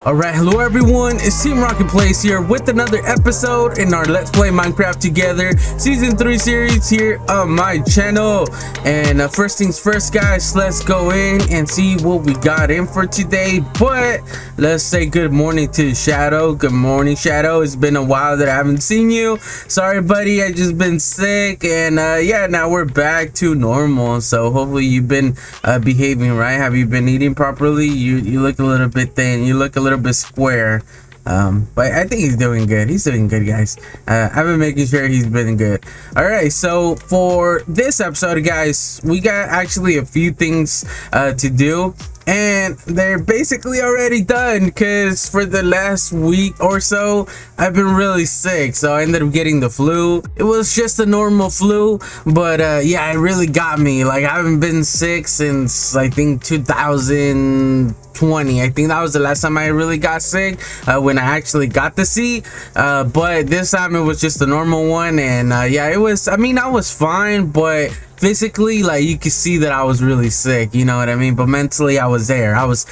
Alright, hello everyone, it's Team Rocket Plays here with another episode in our Let's Play Minecraft Together Season 3 series here on my channel. And first things first, guys, let's go in and see what we got in for today. But let's say good morning to Shadow. Good morning, Shadow. It's been a while that I haven't seen you. Sorry, buddy, I just been sick. And yeah, now we're back to normal. So hopefully you've been behaving right. Have you been eating properly? You look a little bit thin. You look a little bit square, but I think he's doing good. He's doing good, guys. I've been making sure he's been good. All right, so for this episode, guys, we got actually a few things to do, and they're basically already done because for the last week or so I've been really sick. So I ended up getting the flu. It was just a normal flu, but yeah, it really got me. Like, I haven't been sick since I think 2020. I think that was the last time I really got sick, when I actually got the C. But this time it was just a normal one, and yeah, it was, I mean, I was fine, but physically, like, you could see that I was really sick, you know what I mean? But mentally, I was there. I was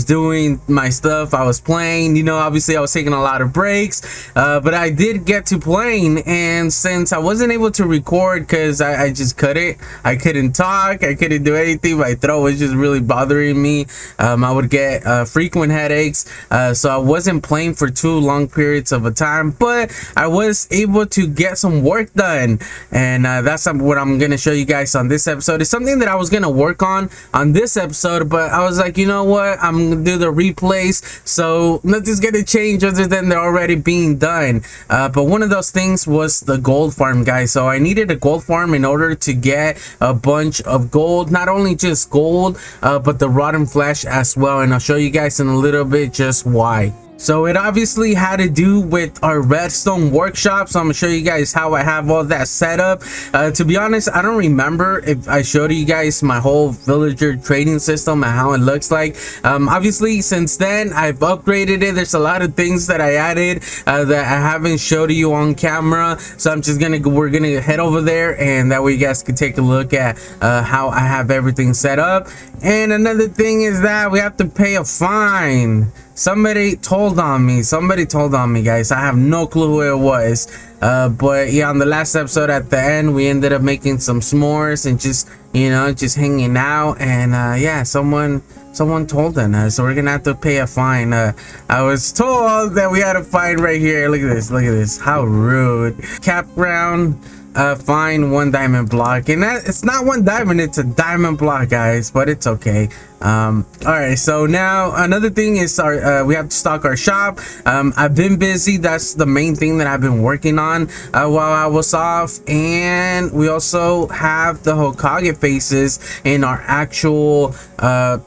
doing my stuff. I was playing, you know. Obviously I was taking a lot of breaks, but I did get to playing. And since I wasn't able to record because I just couldn't talk, I couldn't do anything, my throat was just really bothering me. I would get frequent headaches, so I wasn't playing for too long periods of a time, but I was able to get some work done. And that's what I'm gonna show you guys on this episode. It's something that I was gonna work on this episode, but I was like, you know what, I'm gonna do the replays, so nothing's gonna change other than they're already being done. But one of those things was the gold farm, guys. So I needed a gold farm in order to get a bunch of gold, not only just gold, but the rotten flesh as well, and I'll show you guys in a little bit just why. So it obviously had to do with our redstone workshop, so I'm gonna show you guys how I have all that set up. To be honest, I don't remember if I showed you guys my whole villager trading system and how it looks like. Obviously since then I've upgraded it. There's a lot of things that I added that I haven't showed you on camera, so we're gonna head over there, and that way you guys can take a look at how I have everything set up. And another thing is that we have to pay a fine. Somebody told on me, guys. I have no clue who it was, but yeah, on the last episode at the end we ended up making some s'mores and just, you know, just hanging out. And yeah, someone told on us, so we're gonna have to pay a fine. I was told that we had a fine right here. Look at this, how rude. Campground, fine, 1 diamond block. And that, it's not 1 diamond, it's a diamond block, guys, but it's okay. All right, so now another thing is we have to stock our shop. I've been busy. That's the main thing that I've been working on while I was off. And we also have the Hokage Faces in our actual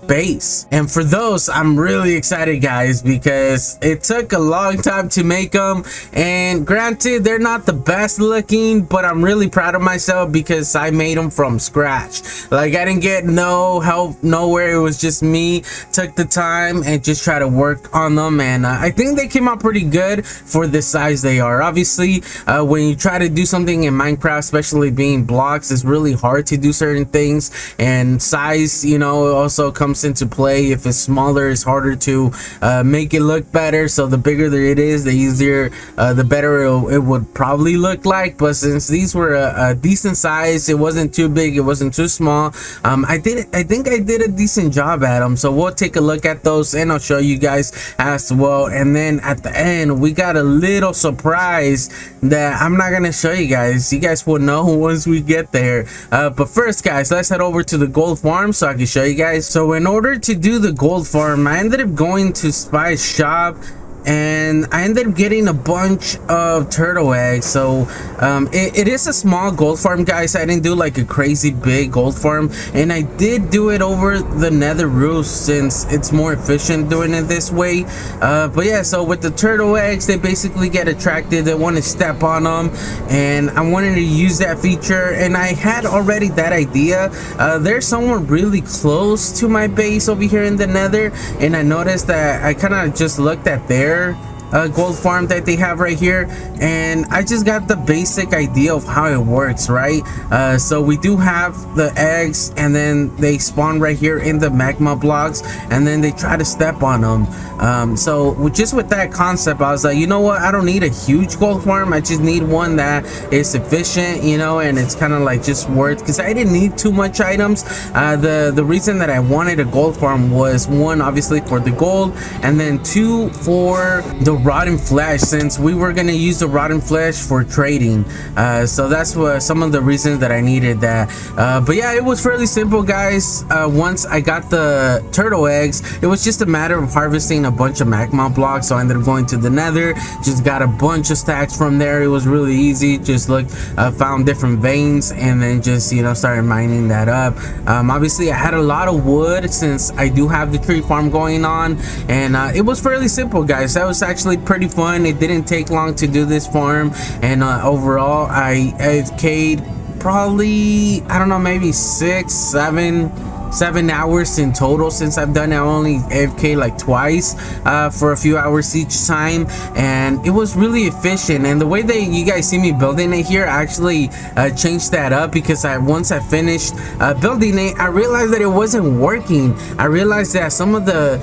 base, and for those I'm really excited, guys, because it took a long time to make them. And granted, they're not the best looking, but I'm really proud of myself because I made them from scratch. Like, I didn't get no help nowhere. It was just me, took the time and just try to work on them, and I think they came out pretty good for the size they are. Obviously, when you try to do something in Minecraft, especially being blocks, it's really hard to do certain things, and size, you know, also comes into play. If it's smaller, it's harder to make it look better. So the bigger it is, the easier, the better it would probably look like. But since these were a decent size, it wasn't too big, it wasn't too small. I think I did a decent job at them, so we'll take a look at those and I'll show you guys as well. And then at the end we got a little surprise that I'm not gonna show you guys. You guys will know once we get there. But first, guys, let's head over to the gold farm so I can show you guys. So in order to do the gold farm, I ended up going to Spy's shop, and I ended up getting a bunch of turtle eggs. So it is a small gold farm, guys. I didn't do like a crazy big gold farm, and I did do it over the nether roof since it's more efficient doing it this way. But yeah, so with the turtle eggs, they basically get attracted, they want to step on them, and I wanted to use that feature, and I had already that idea. There's someone really close to my base over here in the nether, and I noticed that I kind of just looked at there gold farm that they have right here, and I just got the basic idea of how it works, right? So we do have the eggs, and then they spawn right here in the magma blocks, and then they try to step on them. So just with that concept, I was like, you know what, I don't need a huge gold farm, I just need one that is sufficient, you know, and it's kind of like just worth, because I didn't need too much items. The reason that I wanted a gold farm was, one, obviously for the gold, and then two, for the rotten flesh, since we were gonna use the rotten flesh for trading. So that's what some of the reasons that I needed that. But yeah, it was fairly simple, guys. Once I got the turtle eggs, it was just a matter of harvesting a bunch of magma blocks. So I ended up going to the nether, just got a bunch of stacks from there. It was really easy. Just found different veins, and then just, you know, started mining that up. Obviously I had a lot of wood since I do have the tree farm going on, and it was fairly simple, guys. That was actually pretty fun. It didn't take long to do this farm, and overall I AFK'd probably, I don't know, maybe 7 hours in total since I've done it. I only AFK like twice for a few hours each time, and it was really efficient. And the way that you guys see me building it here, I actually changed that up, because once I finished building it, I realized that it wasn't working. I realized that some of the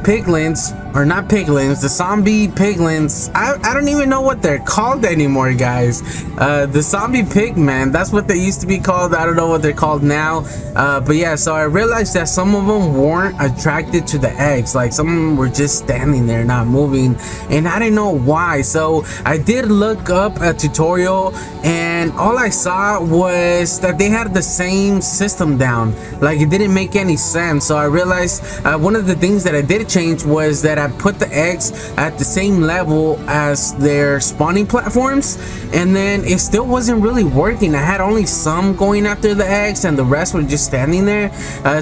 piglins, or not piglins, the zombie piglins, I don't even know what they're called anymore, guys. The zombie pigmen, that's what they used to be called. I don't know what they're called now. But yeah, so I realized that some of them weren't attracted to the eggs. Like, some of them were just standing there not moving, and I didn't know why. So I did look up a tutorial, and all I saw was that they had the same system down. Like, it didn't make any sense. So I realized one of the things that I did change was that I put the eggs at the same level as their spawning platforms, and then it still wasn't really working. I had only some going after the eggs, and the rest were just standing there.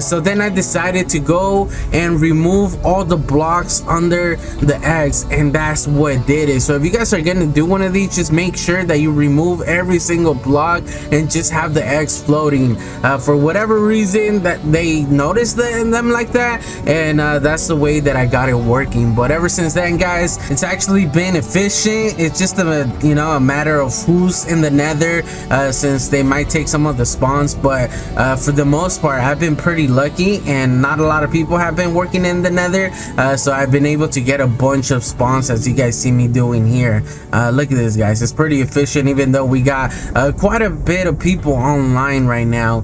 So then I decided to go and remove all the blocks under the eggs, and that's what did it. So if you guys are gonna do one of these, just make sure that you remove every single block and just have the eggs floating. For whatever reason that they noticed them like that, and that's the way that I got it working. But ever since then, guys, it's actually been efficient. It's just a, you know, a matter of who's in the nether, since they might take some of the spawns. But for the most part, I've been pretty lucky, and not a lot of people have been working in the nether, so I've been able to get a bunch of spawns, as you guys see me doing here. Look at this, guys. It's pretty efficient, even though we got quite a bit of people online right now.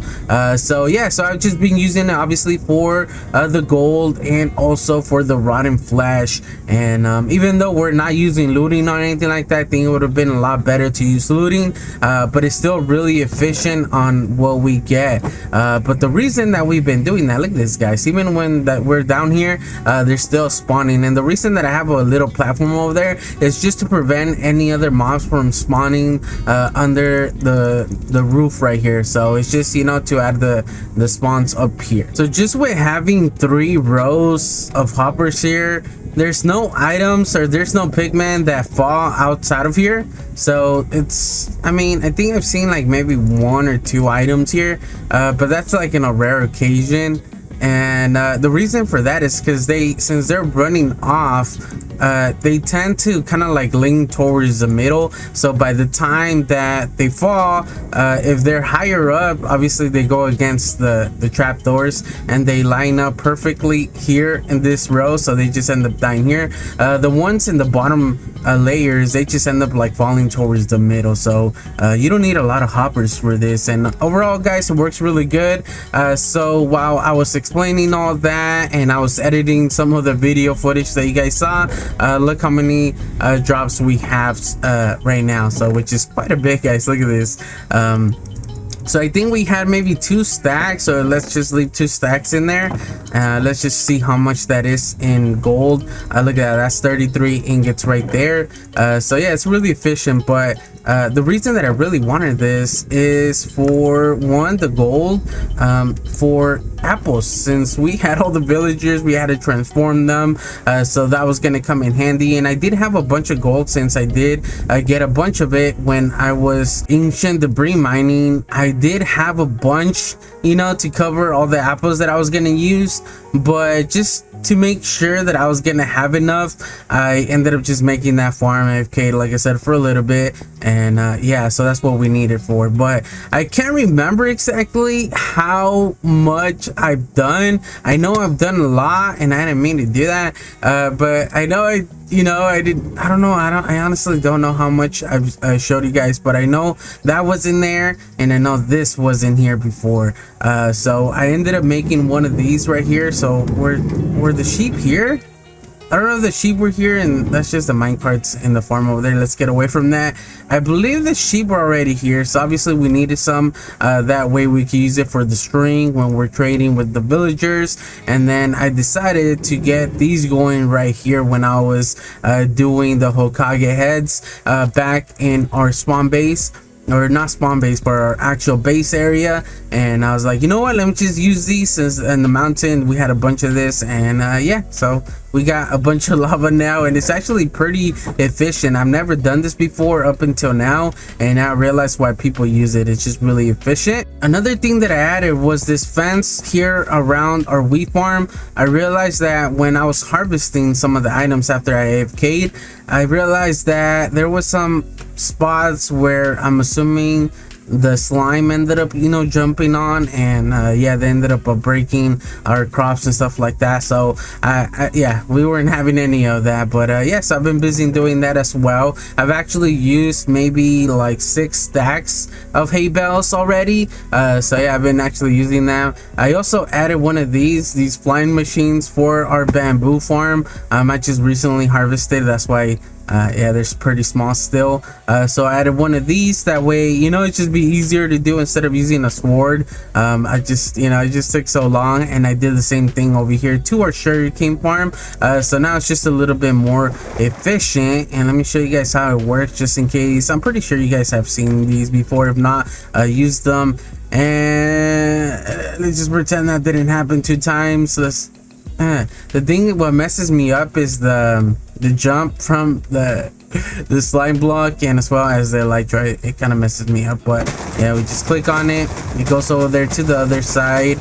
So yeah, so I've just been using it obviously for the gold, and also for the rotten flesh. And even though we're not using looting or anything like that, I think it would have been a lot better to use looting, but it's still really efficient on what we get. But the reason that we've been doing that, look at this, guys, even when we're down here, they're still spawning. And the reason that I have a little platform over there is just to prevent any other mobs from spawning under the roof right here. So it's just, you know, to add the spawns up here. So just with having 3 rows of hoppers here, there's no items, or there's no pigmen that fall outside of here. So it's, I mean, I think I've seen like maybe 1 or 2 items here, but that's like in a rare occasion. And the reason for that is because since they're running off, they tend to kind of like lean towards the middle. So by the time that they fall, if they're higher up, obviously they go against the trapdoors, and they line up perfectly here in this row, so they just end up dying here. The ones in the bottom layers, they just end up like falling towards the middle. So you don't need a lot of hoppers for this, and overall, guys, it works really good. So while I was explaining all that, and I was editing some of the video footage that you guys saw, look how many drops we have right now, so which is quite a bit, guys. Look at this. So I think we had maybe 2 stacks, so let's just leave 2 stacks in there. Let's just see how much that is in gold. Look at that, that's 33 ingots right there. So yeah, it's really efficient. But the reason that I really wanted this is for, one, the gold, for apples. Since we had all the villagers, we had to transform them, so that was gonna come in handy. And I did have a bunch of gold, since I did get a bunch of it when I was ancient debris mining. I did have a bunch, you know, to cover all the apples that I was gonna use. but just to make sure that I was gonna have enough, I ended up just making that farm AFK, like I said, for a little bit. And yeah, so that's what we needed for. But I can't remember exactly how much I've done. I know I've done a lot, and I didn't mean to do that, but I know I don't know, I honestly don't know how much I've showed you guys, but I know that was in there, and I know this was in here before. So I ended up making one of these right here. So were the sheep here? I don't know if the sheep were here, and that's just the minecarts in the farm over there. Let's get away from that. I believe the sheep were already here, so obviously we needed some. That way we can use it for the string when we're trading with the villagers. And then I decided to get these going right here when I was doing the Hokage heads back in our spawn base. Or not spawn base, but our actual base area. And I was like, you know what, let me just use these, since in the mountain we had a bunch of this. And yeah, so we got a bunch of lava now, and it's actually pretty efficient. I've never done this before up until now, and I realized why people use it. It's just really efficient. Another thing that I added was this fence here around our wheat farm. I realized that when I was harvesting some of the items after I AFK'd, I realized that there was some spots where I'm assuming the slime ended up, you know, jumping on, and yeah, they ended up breaking our crops and stuff like that. So yeah, we weren't having any of that. But yes, I've been busy doing that as well. I've actually used maybe like 6 stacks of hay bales already. So yeah, I've been actually using them. I also added one of these flying machines for our bamboo farm. I just recently harvested, that's why yeah, they're pretty small still. So I added one of these, that way, you know, it just be easier to do instead of using a sword. I just, you know, it just took so long. And I did the same thing over here to our sugarcane farm. So now it's just a little bit more efficient. And let me show you guys how it works, just in case. I'm pretty sure you guys have seen these before. If not, use them. And let's just pretend that didn't happen 2 times. Let's the thing, what messes me up is the jump from the slime block, and as well as the elytra. It kind of messes me up. But yeah, we just click on it, it goes over there to the other side.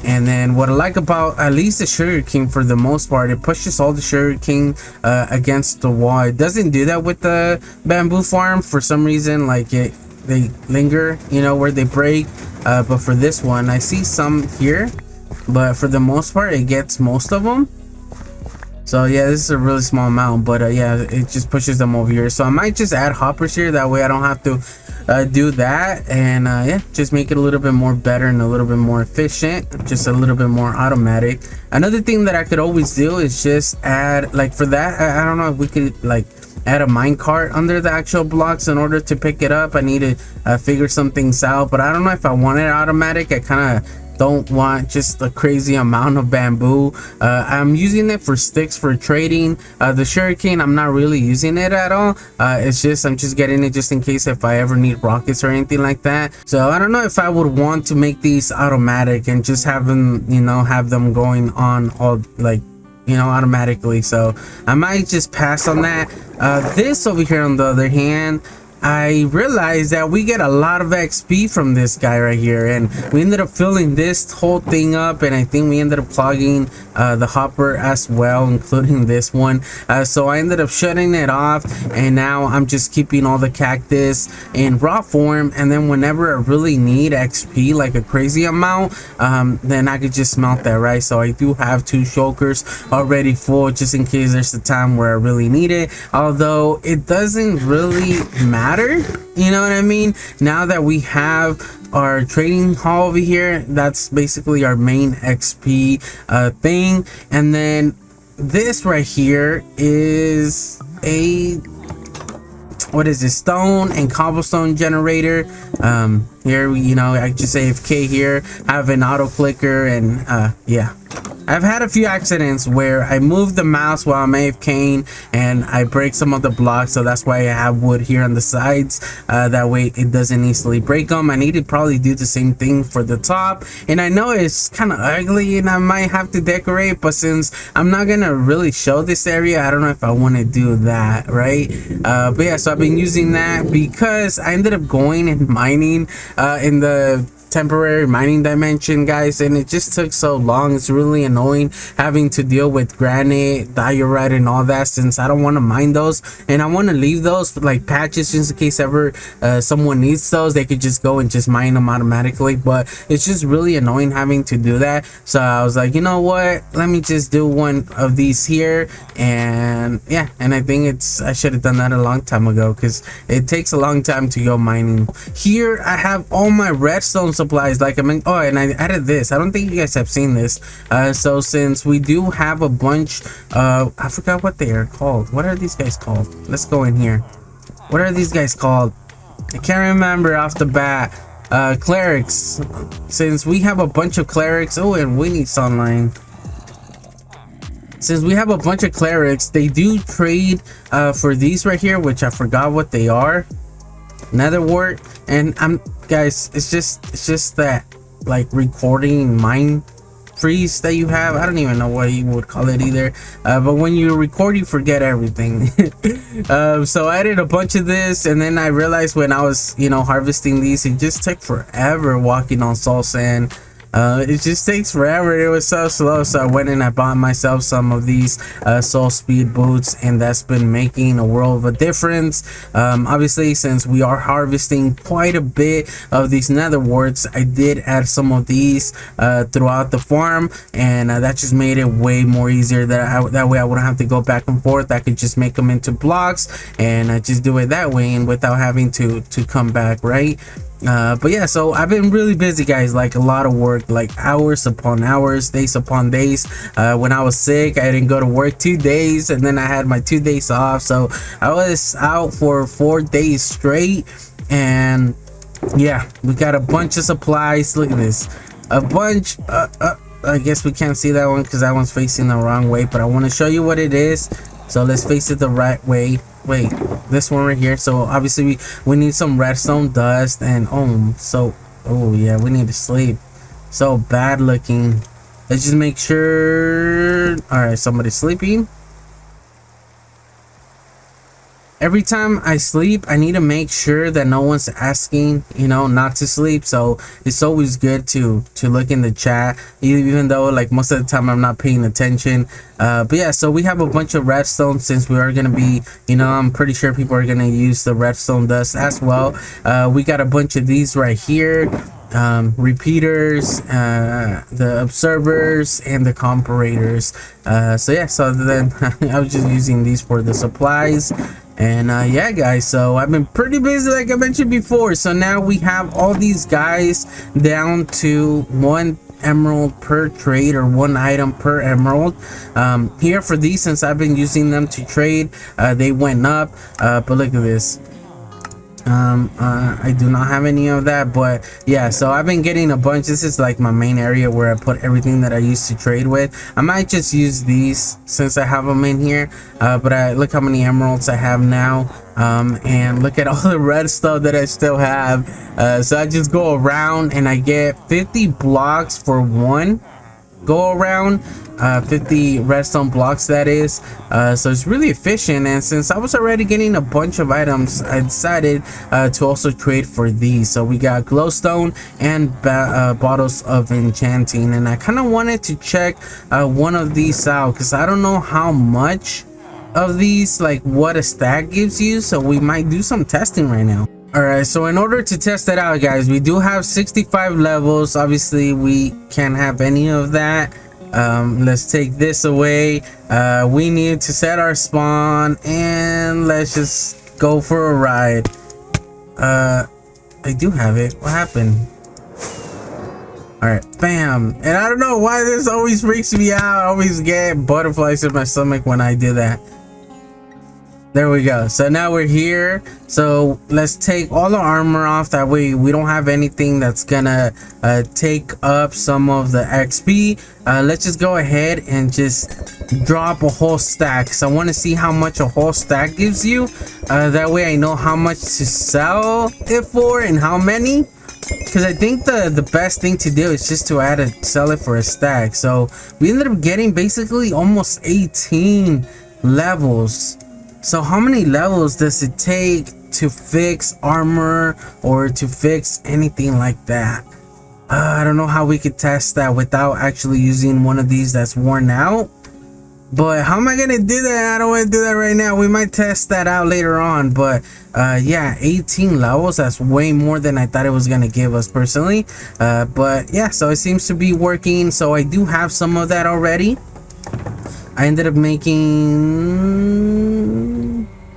And then what I like about at least the sugarcane, for the most part, it pushes all the sugarcane against the wall. It doesn't do that with the bamboo farm for some reason. Like they linger, you know, where they break. But for this one, I see some here, but for the most part it gets most of them. So yeah, this is a really small amount, but yeah, it just pushes them over here. So I might just add hoppers here, that way I don't have to do that. And yeah, just make it a little bit more better and a little bit more efficient, just a little bit more automatic. Another thing that I could always do is just add, like for that, I don't know if we could like add a minecart under the actual blocks in order to pick it up. I need to figure some things out, but I don't know if I want it automatic. I kind of don't want just a crazy amount of bamboo. I'm using it for sticks for trading. The sugarcane, I'm not really using it at all. It's just, I'm just getting it just in case if I ever need rockets or anything like that. So I don't know if I would want to make these automatic and just have them, you know, have them going on all, like, you know, automatically. So I might just pass on that. This over here, on the other hand, I realized that we get a lot of XP from this guy right here, and we ended up filling this whole thing up, and I think we ended up clogging the hopper as well, including this one. So I ended up shutting it off, and now I'm just keeping all the cactus in raw form, and then whenever I really need XP, like a crazy amount, then I could just smelt that, right? So I do have 2 shulkers already full, just in case there's a time where I really need it, although it doesn't really matter, you know what I mean? Now that we have our trading hall over here, that's basically our main XP thing. And then this right here is a, what is this, stone and cobblestone generator. Here, you know, I just say AFK here, have an auto clicker, and yeah, I've had a few accidents where I move the mouse while I'm AFKing and I break some of the blocks, so that's why I have wood here on the sides. That way it doesn't easily break them. I need to probably do the same thing for the top, and I know it's kind of ugly and I might have to decorate, but since I'm not gonna really show this area, I don't know if I want to do that, right? But yeah, so I've been using that because I ended up going and mining in the temporary mining dimension, guys, and it just took so long. It's really annoying having to deal with granite, diorite, and all that, since I don't want to mine those, and I want to leave those for like patches just in case ever someone needs those. They could just go and just mine them automatically, but it's just really annoying having to do that. So I was like, you know what, let me just do one of these here. And yeah, and I think I should have done that a long time ago, because it takes a long time to go mining. Here I have all my redstone supplies, like I mean, oh, and I added this. I don't think you guys have seen this. So since we do have a bunch, I forgot what they are called. What are these guys called? Let's go in here. What are these guys called? I can't remember off the bat. Clerics. Since we have a bunch of clerics, oh, and we need sunlight. Since we have a bunch of clerics, they do trade for these right here, which I forgot what they are. Nether wart. And guys, it's just that like recording mine freeze that you have. I don't even know what you would call it either, but when you record, you forget everything. So I did a bunch of this, and then I realized when I was, you know, harvesting these, it just took forever walking on soul sand. It just takes forever. It was so slow, so I went and I bought myself some of these soul speed boots, and that's been making a world of a difference. Obviously, since we are harvesting quite a bit of these nether warts, I did add some of these throughout the farm, and that just made it way more easier. That way I wouldn't have to go back and forth. I could just make them into blocks, and I just do it that way, and without having to come back, right? But yeah, so I've been really busy, guys, like a lot of work, like hours upon hours, days upon days. When I was sick, I didn't go to work 2 days, and then I had my 2 days off, so I was out for 4 days straight. And yeah, we got a bunch of supplies. Look at this, a bunch. I guess we can't see that one because that one's facing the wrong way, but I want to show you what it is, so let's face it the right way. Wait, this one right here. So obviously we need some redstone dust, and oh yeah, we need to sleep. So bad looking. Let's just make sure. All right, somebody's sleeping. Every time I sleep, I need to make sure that no one's asking, you know, not to sleep. So it's always good to look in the chat, even though like most of the time I'm not paying attention. But yeah, so we have a bunch of redstone, since we are gonna be, you know, I'm pretty sure people are gonna use the redstone dust as well. We got a bunch of these right here. Repeaters, the observers, and the comparators. So yeah, so then I was just using these for the supplies. And yeah, guys, so I've been pretty busy, like I mentioned before. So now we have all these guys down to 1 emerald per trade, or 1 item per emerald. Here for these, since I've been using them to trade, they went up. But look at this. I do not have any of that, but yeah, so I've been getting a bunch. This is like my main area where I put everything that I used to trade with. I might just use these since I have them in here, but look how many emeralds I have now. And look at all the redstone that I still have. So I just go around and I get 50 blocks for 1 go around, 50 redstone blocks, that is. So it's really efficient, and since I was already getting a bunch of items, I decided to also trade for these. So we got glowstone and bottles of enchanting, and I kind of wanted to check one of these out, because I don't know how much of these, like what a stack gives you, so we might do some testing right now. All right, so in order to test it out, guys, we do have 65 levels. Obviously we can't have any of that. Let's take this away. We need to set our spawn, and let's just go for a ride. I do have it. What happened? All right, bam. And I don't know why this always freaks me out. I always get butterflies in my stomach when I do that. There we go. So now we're here. So let's take all the armor off, that way we don't have anything that's gonna take up some of the XP. Let's just go ahead and just drop a whole stack, because I want to see how much a whole stack gives you. That way I know how much to sell it for and how many, because I think the best thing to do is just to sell it for a stack. So we ended up getting basically almost 18 levels. So how many levels does it take to fix armor or to fix anything like that? I don't know how we could test that without actually using one of these that's worn out. But how am I gonna do that? I don't want to do that right now. We might test that out later on. But yeah, 18 levels, that's way more than I thought it was gonna give us personally. But yeah, so it seems to be working. So I do have some of that already. I ended up making,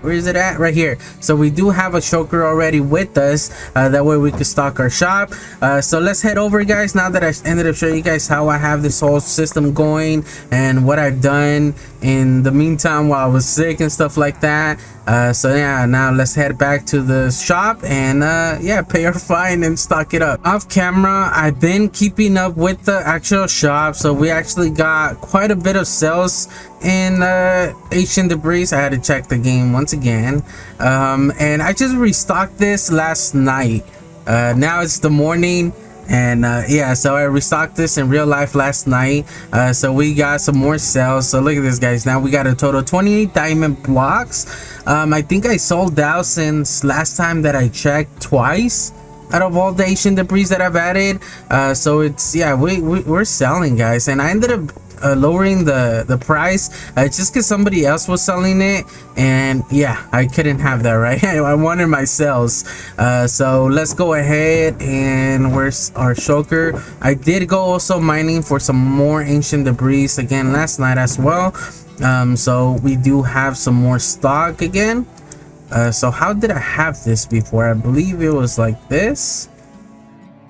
where is it at? Right here. So we do have a choker already with us. That way we can stock our shop. So let's head over, guys. Now that I ended up showing you guys how I have this whole system going and what I've done in the meantime while I was sick and stuff like that. So yeah, now let's head back to the shop and yeah, pay our fine and stock it up. Off camera, I've been keeping up with the actual shop. So we actually got quite a bit of sales in ancient debris. I had to check the game once again, and I just restocked this last night. Now it's the morning, and yeah, so I restocked this in real life last night. So we got some more sales. So look at this, guys. Now we got a total 28 diamond blocks. I think I sold out since last time that I checked twice out of all the ancient debris that I've added. So it's, yeah, we're selling, guys. And I ended up lowering the price just because somebody else was selling it, and yeah, I couldn't have that, right? I wanted my sales. So let's go ahead, and where's our choker? I did go also mining for some more ancient debris again last night as well. So we do have some more stock again. So how did I have this before? I believe it was like this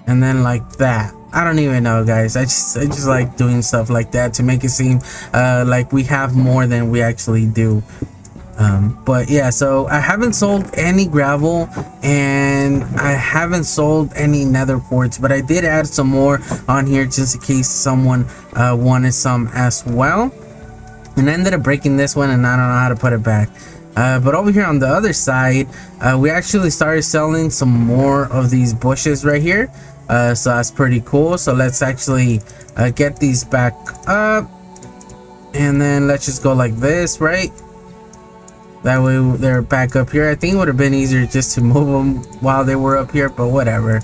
and then like that. I don't even know, guys. I just like doing stuff like that to make it seem like we have more than we actually do. But yeah, so I haven't sold any gravel and I haven't sold any nether quartz, but I did add some more on here just in case someone wanted some as well. And I ended up breaking this one and I don't know how to put it back. But over here on the other side, we actually started selling some more of these bushes right here. So that's pretty cool. So let's actually get these back up, and then let's just go like this, right? That way they're back up here. I think it would have been easier just to move them while they were up here, but whatever.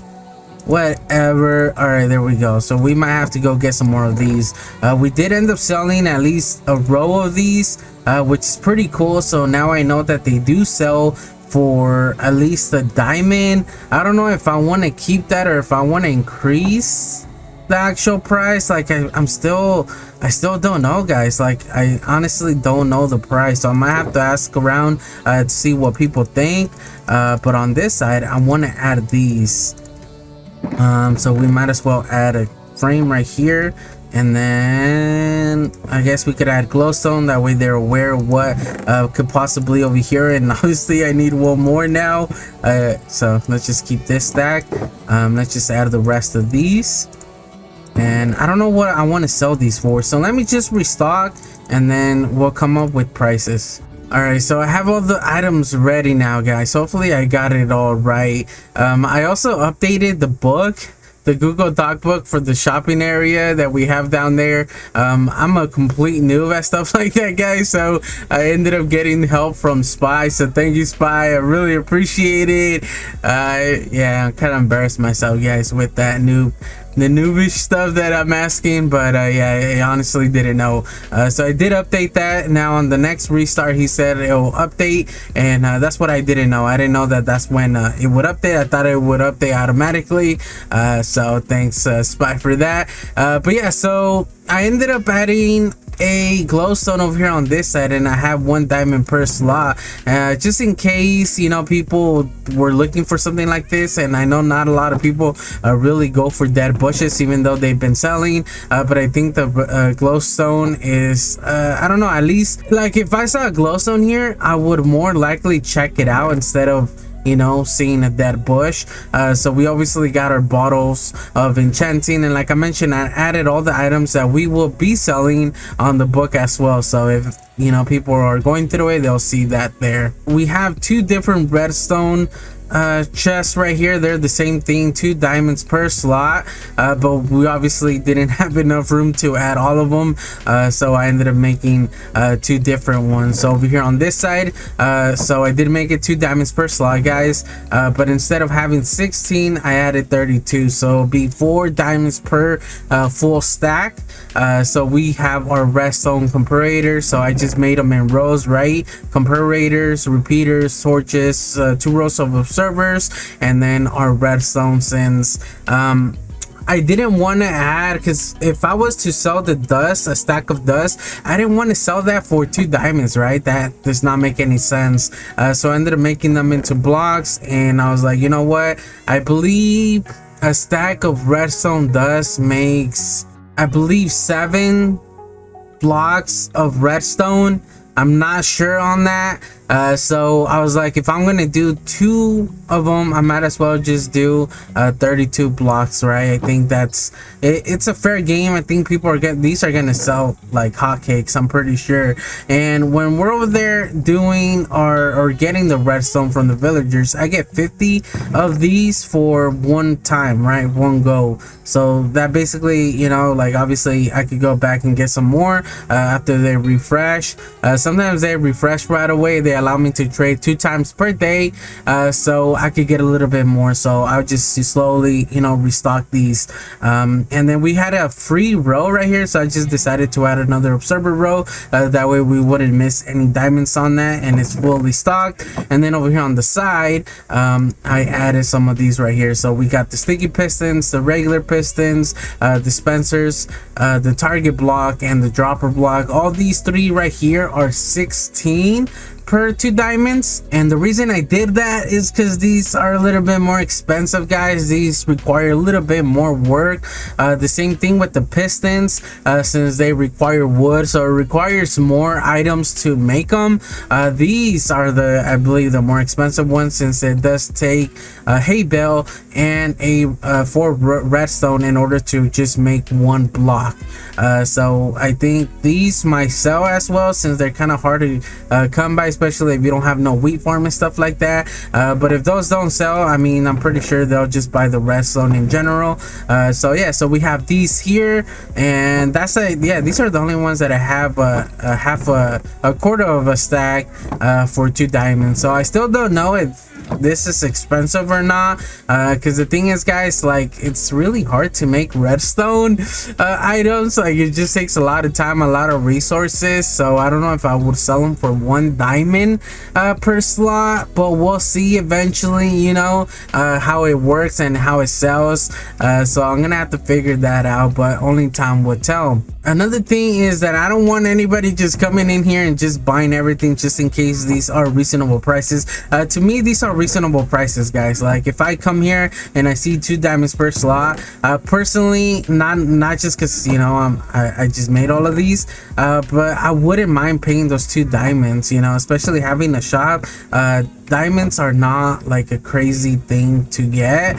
All right, there we go. So we might have to go get some more of these. We did end up selling at least a row of these, which is pretty cool. So now I know that they do sell for at least a diamond. I don't know if I want to keep that or if I want to increase the actual price. Like I still don't know, guys. Like I honestly don't know the price, so I might have to ask around to see what people think. But on this side, I want to add these. So we might as well add a frame right here, and then I guess we could add glowstone. That way they're aware of what could possibly over here. And obviously I need one more now, so let's just keep this stack. Let's just add the rest of these, and I don't know what I want to sell these for, so let me just restock and then we'll come up with prices. All right, so I have all the items ready now, guys. Hopefully I got it all right. I also updated the book, the Google Doc book for the shopping area that we have down there. I'm a complete noob at stuff like that, guys, so I ended up getting help from Spy. So thank you, Spy. I really appreciate it. Yeah, I'm kind of embarrassed myself, guys, with that the noobish stuff that I'm asking, but yeah, I honestly didn't know. So I did update that. Now on the next restart, he said it will update, and that's what I didn't know. I didn't know that that's when it would update. I thought it would update automatically. So thanks, Spy, for that. But yeah, so I ended up adding a glowstone over here on this side, and I have 1 diamond per slot, just in case, you know, people were looking for something like this. And I know not a lot of people really go for dead bushes, even though they've been selling, but I think the glowstone is I don't know, at least like if I saw a glowstone here, I would more likely check it out instead of, you know, seeing a dead bush. So we obviously got our bottles of enchanting, and like I mentioned, I added all the items that we will be selling on the book as well. So if, you know, people are going through it, they'll see that there. We have 2 different redstone chests right here, they're the same thing, 2 diamonds per slot, but we obviously didn't have enough room to add all of them, so I ended up making 2 different ones. So over here on this side, so I did make it 2 diamonds per slot, guys, but instead of having 16, I added 32, so it'll be 4 diamonds per full stack. So we have our redstone comparators, so I just made them in rows, right? Comparators, repeaters, torches, 2 rows of observers, and then our redstone. Since I didn't want to add, because if I was to sell the dust, a stack of dust, I didn't want to sell that for 2 diamonds, right? That does not make any sense. So I ended up making them into blocks, and I was like, you know what, I believe a stack of redstone dust makes, I believe, 7 blocks of redstone. I'm not sure on that. So I was like, if I'm gonna do 2 of them, I might as well just do 32 blocks, right? I think that's it's a fair game. I think people are these are gonna sell like hotcakes, I'm pretty sure. And when we're over there doing or getting the redstone from the villagers, I get 50 of these for 1 time, right? 1 go. So that basically, you know, like obviously I could go back and get some more after they refresh. Sometimes they refresh right away. They allow me to trade 2 times per day, so I could get a little bit more. So I'll just slowly, you know, restock these. And then we had a free row right here, so I just decided to add another observer row. That way we wouldn't miss any diamonds on that, and it's fully stocked. And then over here on the side, I added some of these right here. So we got the sticky pistons, the regular pistons, dispensers, the target block, and the dropper block. All these 3 right here are 16 per 2 diamonds, and the reason I did that is because these are a little bit more expensive, guys. These require a little bit more work. The same thing with the pistons, since they require wood, so it requires more items to make them. These are I believe the more expensive ones, since it does take a hay bale and a 4 redstone in order to just make 1 block. So I think these might sell as well, since they're kind of hard to come by, especially if you don't have no wheat farm and stuff like that. But if those don't sell, I mean, I'm pretty sure they'll just buy the redstone in general. So yeah, so we have these here, and that's yeah, these are the only ones that I have a quarter of a stack for 2 diamonds. So I still don't know if this is expensive or not, because the thing is, guys, like, it's really hard to make redstone items. Like, it just takes a lot of time, a lot of resources. So I don't know if I would sell them for 1 diamond per slot, but we'll see eventually, you know, how it works and how it sells. So I'm gonna have to figure that out, but only time will tell. Another thing is that I don't want anybody just coming in here and just buying everything just in case these are reasonable prices. To me, these are reasonable prices, guys. Like, if I come here and I see 2 diamonds per slot, personally, not just because, you know, I just made all of these, but I wouldn't mind paying those 2 diamonds, you know, especially having a shop. Diamonds are not like a crazy thing to get,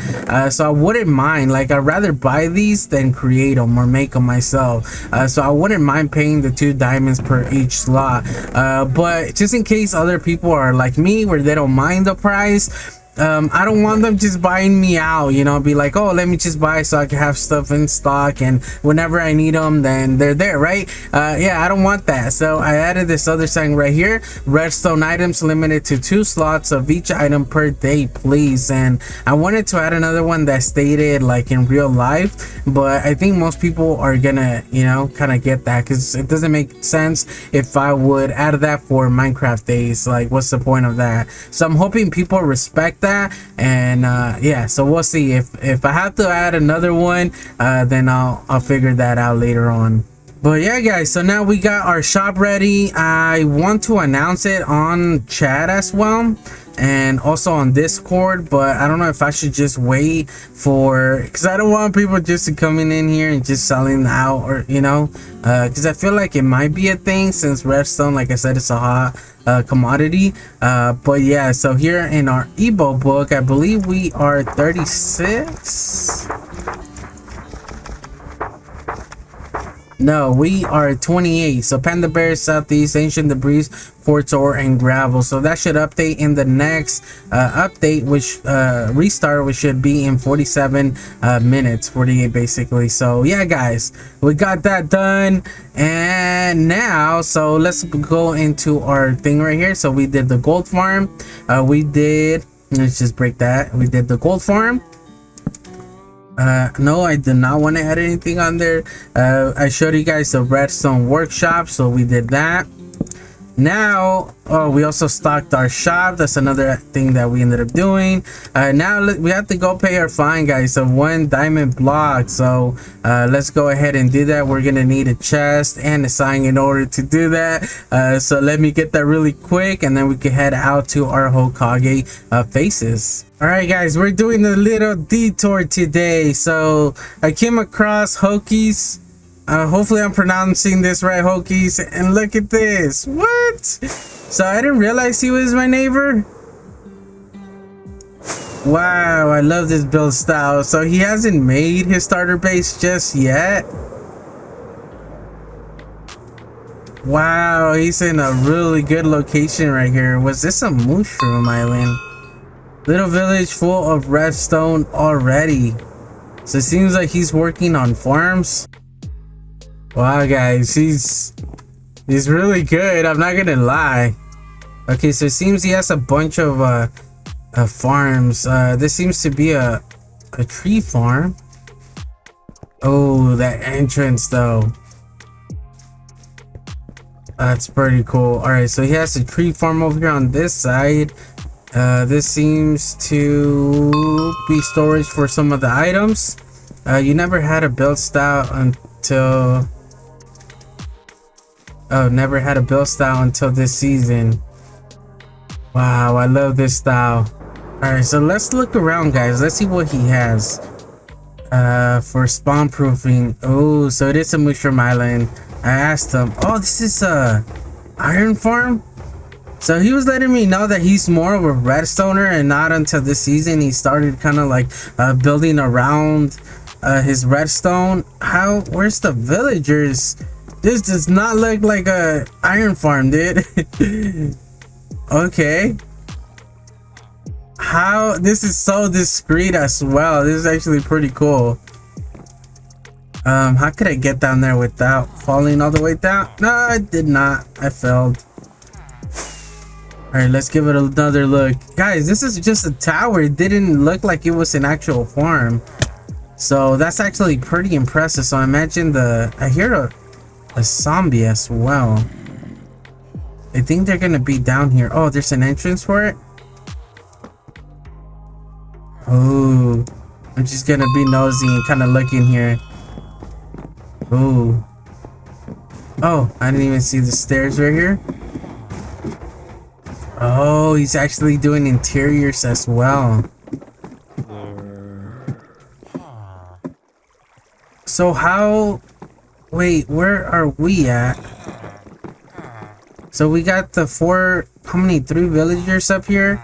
so I wouldn't mind. Like, I'd rather buy these than create them or make them myself. So I wouldn't mind paying the 2 diamonds per each slot, but just in case other people are like me where they don't mind the price, I don't want them just buying me out, you know, be like, oh, let me just buy so I can have stuff in stock, and whenever I need them, then they're there, right? Yeah, I don't want that. So I added this other sign right here: redstone items limited to 2 slots of each item per day, please. And I wanted to add another one that stated like in real life, but I think most people are gonna, you know, kind of get that, because it doesn't make sense if I would add that for Minecraft days. Like, what's the point of that? So I'm hoping people respect that. And yeah, so we'll see if I have to add another one, then I'll figure that out later on. But yeah, guys, so now we got our shop ready. I want to announce it on chat as well, and also on Discord, but I don't know if I should just wait for, because I don't want people just to coming in here and just selling out, or, you know, because I feel like it might be a thing, since redstone, like I said, it's a hot commodity. But yeah, so here in our Ebo book, I believe we are 36. No, we are 28. So Panda Bear, Southeast, Ancient Debris, Quartz Ore, and Gravel. So that should update in the next update, which restart, which should be in 47 minutes, 48 basically. So yeah, guys, we got that done. And now, so let's go into our thing right here. So we did the gold farm. Let's just break that. We did the gold farm. No, I did not want to add anything on there. I showed you guys the redstone workshop, so we did that. Now, oh, we also stocked our shop. That's another thing that we ended up doing. Now we have to go pay our fine, guys. So 1 diamond block. So let's go ahead and do that. We're gonna need a chest and a sign in order to do that. So let me get that really quick, and then we can head out to our Hokage Faces. All right, guys, we're doing a little detour today. So I came across Hokies. Hopefully I'm pronouncing this right, Hokies. And look at this. What? So I didn't realize he was my neighbor. Wow, I love this build style. So he hasn't made his starter base just yet. Wow, he's in a really good location right here. Was this a mushroom island? Little village full of redstone already. So it seems like he's working on farms. Wow, guys, he's really good. I'm not gonna lie. Okay, so it seems he has a bunch of farms. This seems to be a tree farm. Oh, that entrance though. That's pretty cool. All right, so he has a tree farm over here on this side. This seems to be storage for some of the items. You never had a build style until this season. Wow, I love this style. All right, so let's look around, guys. Let's see what he has for spawn proofing. Oh, so it is a mushroom island. I asked him. Oh, this is a iron farm. So he was letting me know that he's more of a redstoner, and not until this season he started kind of like building around his redstone. Where's the villagers? This does not look like a iron farm, dude. Okay. This is so discreet as well. This is actually pretty cool. How could I get down there without falling all the way down? No, I did not. I failed. All right, let's give it another look. Guys, this is just a tower. It didn't look like it was an actual farm. So that's actually pretty impressive. So I imagine I hear a zombie as well. I think they're gonna be down here. Oh, there's an entrance for it. Oh, I'm just gonna be nosy and kind of looking here. Oh, I didn't even see the stairs right here. Oh, he's actually doing interiors as well. So wait, where are we at? So we got the 3 villagers up here,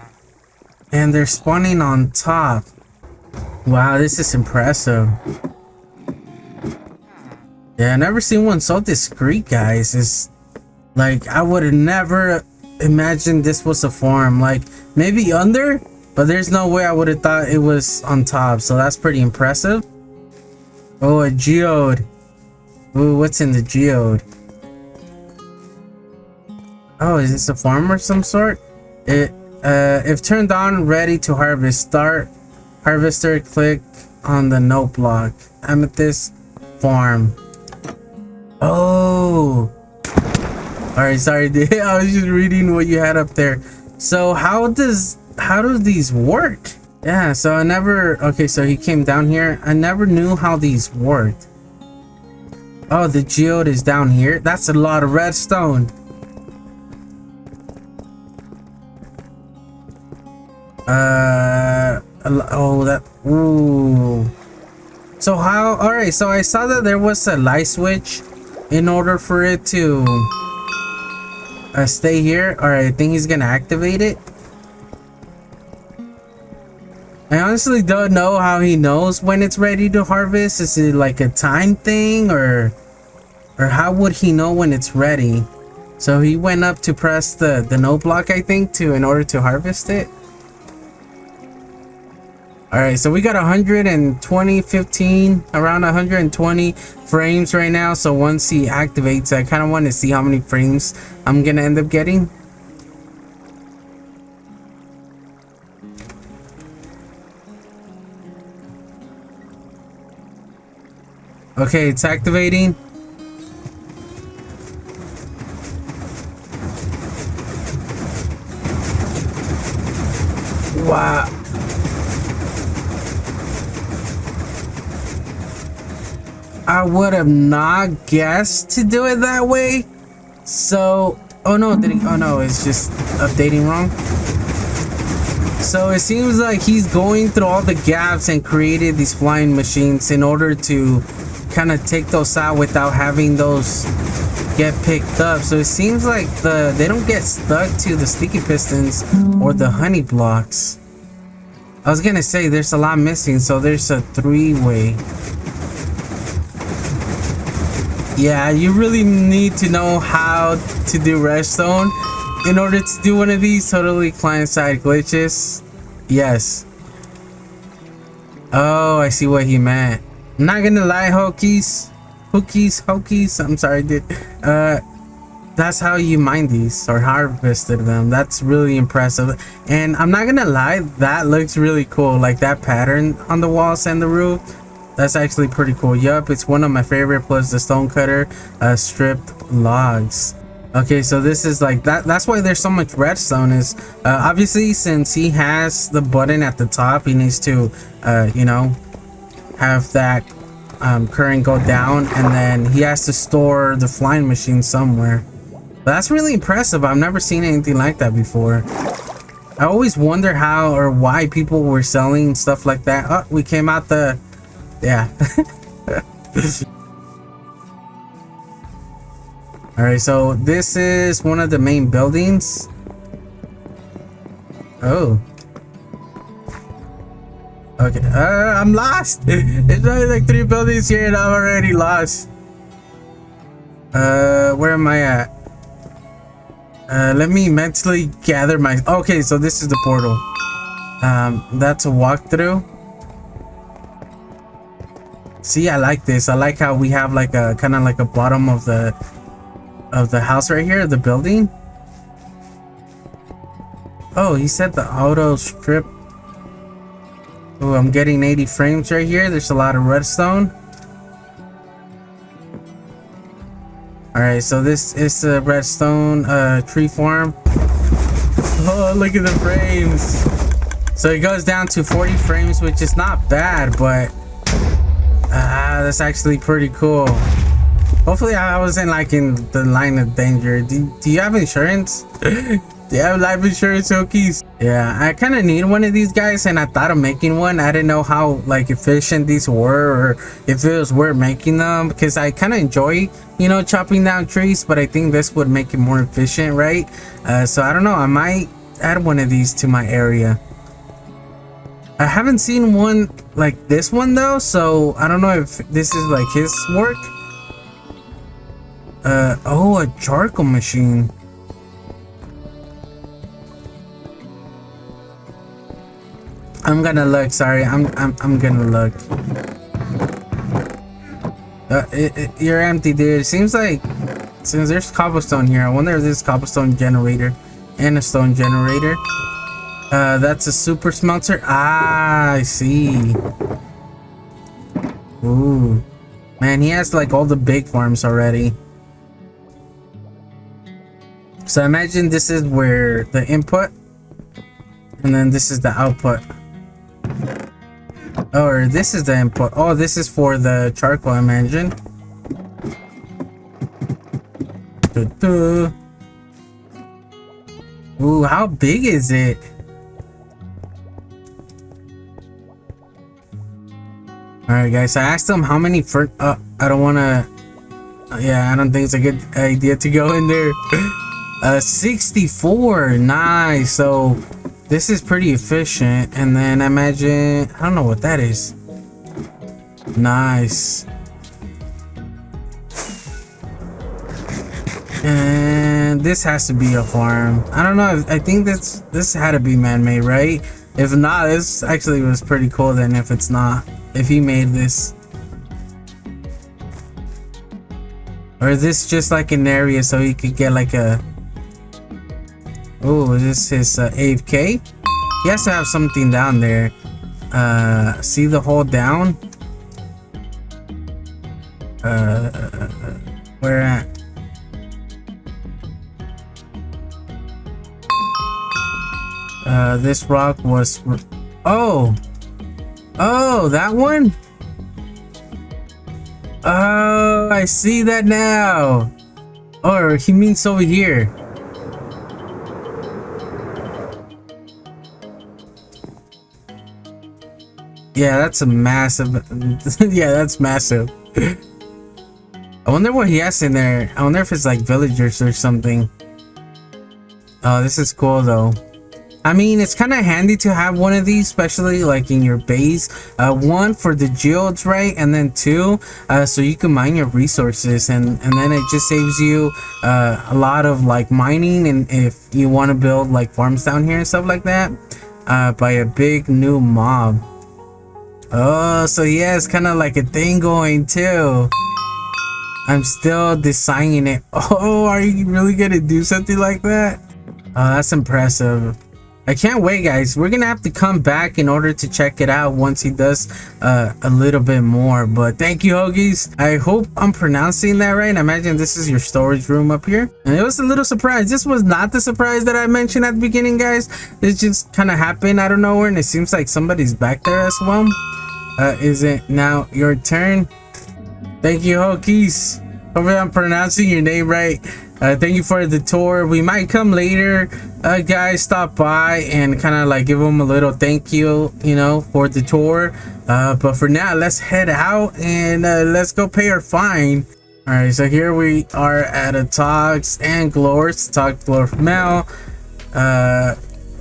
and they're spawning on top. Wow, this is impressive. Yeah, I never seen one so discreet, guys. It's like, I would have never imagined this was a farm. Like, maybe under, but there's no way I would have thought it was on top. So that's pretty impressive. Oh, a geode. Ooh, what's in the geode? Oh, is this a farm of some sort? If turned on, ready to harvest, start harvester, click on the note block. Amethyst farm. Oh, all right, sorry dude. I was just reading what you had up there. So how do these work? Yeah, so I never, okay, so he came down here. I never knew how these worked. Oh, the geode is down here. That's a lot of redstone. Ooh. So all right, so I saw that there was a light switch in order for it to stay here. All right, I think he's gonna activate it. I honestly don't know how he knows when it's ready to harvest. Is it like a time thing, or Or how would he know when it's ready? So he went up to press the no block, I think, in order to harvest it. All right, so we got 120, 15, around 120 frames right now. So once he activates, I kind of want to see how many frames I'm gonna end up getting. Okay, it's activating. Wow. I would have not guessed to do it that way. So, oh no, oh no, it's just updating wrong. So it seems like he's going through all the gaps and created these flying machines in order to kind of take those out without having those get picked up. So it seems like they don't get stuck to the sticky pistons or the honey blocks. I was gonna say there's a lot missing, so there's a 3-way. Yeah, you really need to know how to do redstone in order to do one of these totally client-side glitches. Yes. Oh, I see what he meant. I'm not gonna lie, Hokies. I'm sorry, dude. That's how you mine these or harvested them. That's really impressive. And I'm not gonna lie, that looks really cool. Like that pattern on the walls and the roof. That's actually pretty cool. Yup, it's one of my favorite, plus the stone cutter stripped logs. Okay, so this is like that's why there's so much redstone is obviously since he has the button at the top, he needs to you know, have that current go down, and then he has to store the flying machine somewhere. But that's really impressive. I've never seen anything like that before. I always wonder how or why people were selling stuff like that. Oh, we came out the yeah. All right, so this is one of the main buildings. Oh, okay. I'm lost. It's only like 3 buildings here and I'm already lost. Where am I at? Let me mentally gather my. Okay, so this is the portal. That's a walkthrough. See, I like this. I like how we have like a kind of like a bottom of the house right here, the building. Oh, he said the auto strip. Oh, I'm getting 80 frames right here. There's a lot of redstone. All right, so this is a redstone tree farm. Oh, look at the frames. So it goes down to 40 frames, which is not bad, but that's actually pretty cool. Hopefully I wasn't like in the line of danger. Do you have insurance? Do you have life insurance, Hokies? Yeah, I kind of need one of these guys, and I thought of making one. I didn't know how like efficient these were, or if it was worth making them, because I kind of enjoy, you know, chopping down trees, but I think this would make it more efficient, right? So I don't know, I might add one of these to my area. I haven't seen one like this one though, so I don't know if this is like his work. Oh, a charcoal machine. I'm gonna look. Sorry, I'm gonna look. You're empty, dude. It seems like since there's cobblestone here, I wonder if this is cobblestone generator and a stone generator. That's a super smelter. Ah, I see. Ooh, man, he has like all the big farms already. So I imagine this is where the input, and then this is the output. Or this is the input. Oh, this is for the charcoal, I imagine. Ooh, how big is it? Alright guys, I asked them how many for I don't wanna yeah, I don't think it's a good idea to go in there. 64, nice. So this is pretty efficient. And then imagine, I don't know what that is. Nice. And this has to be a farm. I don't know. I think this had to be man-made, right? If not, this actually was pretty cool then if it's not. If he made this. Or is this just like an area so he could get like a... Oh, is this his AFK? He has to have something down there. See the hole down? Where at? This rock was... Oh! Oh, that one? Oh, I see that now. Or he means over here. Yeah, that's a massive... Yeah, that's massive. I wonder what he has in there. I wonder if it's like villagers or something. Oh, this is cool though. I mean, it's kind of handy to have one of these, especially like in your base. One for the geodes, right? And then two, so you can mine your resources, and then it just saves you a lot of like mining, and if you want to build like farms down here and stuff like that, by a big new mob. Oh, so yeah, it's kind of like a thing going too. I'm still designing it. Oh, are you really gonna do something like that? Oh, that's impressive. I can't wait, guys. We're gonna have to come back in order to check it out once he does a little bit more. But thank you, Hoagies. I hope I'm pronouncing that right. I imagine this is your storage room up here. And it was a little surprise. This was not the surprise that I mentioned at the beginning, guys. This just kind of happened out of nowhere, and it seems like somebody's back there as well. Is it now your turn? Thank you, Hokies. Hopefully I'm pronouncing your name right. Thank you for the tour. We might come later, guys, stop by and kind of like give them a little thank you, you know, for the tour. But for now, let's head out and let's go pay our fine. All right, so here we are at a Togs and Glores. Tog Glore Mel.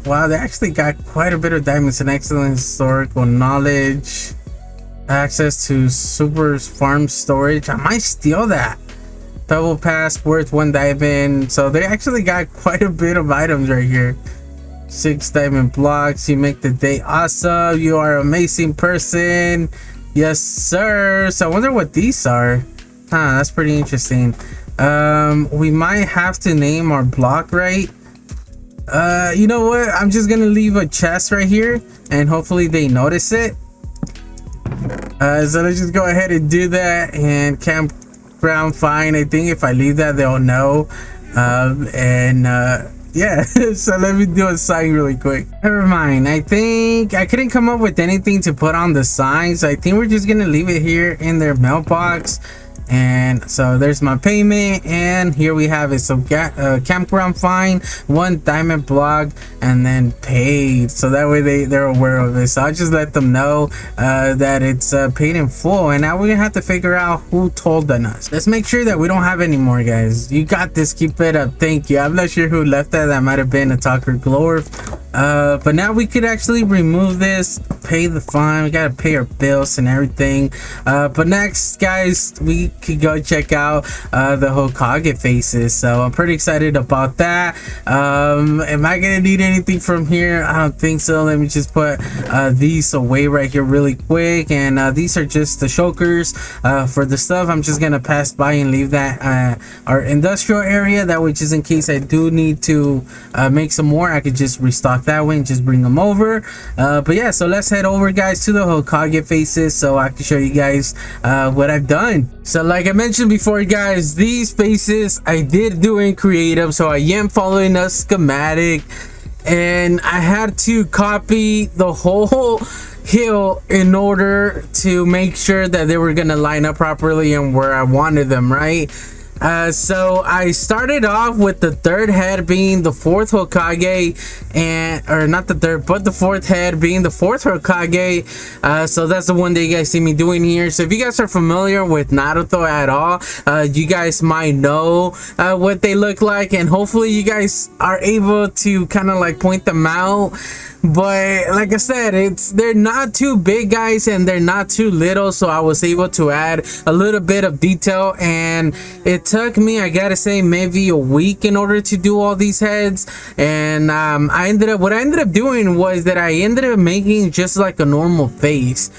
Wow, they actually got quite a bit of diamonds and excellent historical knowledge. Access to super farm storage. I might steal that. Double pass worth 1 diamond. So they actually got quite a bit of items right here. 6 diamond blocks. You make the day awesome. You are an amazing person. Yes, sir. So I wonder what these are. Huh, that's pretty interesting. We might have to name our block right. You know what? I'm just gonna leave a chest right here and hopefully they notice it. So let's just go ahead and do that. And campground fine. I think if I leave that, they'll know. Yeah. So let me do a sign really quick. Never mind. I think I couldn't come up with anything to put on the signs. I think we're just gonna leave it here in their mailbox. And so there's my payment, and here we have it. So campground fine, 1 diamond block, and then paid, so that way they're aware of it. So I'll just let them know that it's paid in full. And now we're gonna have to figure out who told on us. Let's make sure that we don't have any more, guys. You got this. Keep it up. Thank you. I'm not sure who left that. That might have been a talker Glore. But now we could actually remove this, pay the fine. We gotta pay our bills and everything. But next, guys, we could go check out the Hokage Faces. So I'm pretty excited about that. Am I gonna need anything from here? I don't think so. Let me just put these away right here really quick. And these are just the shulkers for the stuff. I'm just gonna pass by and leave that our industrial area. That way, just in case I do need to make some more, I could just restock that way and just bring them over. But yeah, so let's head over, guys, to the Hokage Faces so I can show you guys what I've done. So like I mentioned before, guys, these faces I did do in creative, so I am following a schematic, and I had to copy the whole hill in order to make sure that they were gonna line up properly and where I wanted them, right? So I started off with the 3rd head being the 4th Hokage, or not the 3rd, but the 4th head being the 4th Hokage. So that's the one that you guys see me doing here. So if you guys are familiar with Naruto at all, you guys might know what they look like, and hopefully you guys are able to kind of like point them out. But like I said, they're not too big, guys, and they're not too little, so I was able to add a little bit of detail, and it took me, I gotta say, maybe a week in order to do all these heads. And what I ended up doing was that I ended up making just like a normal face,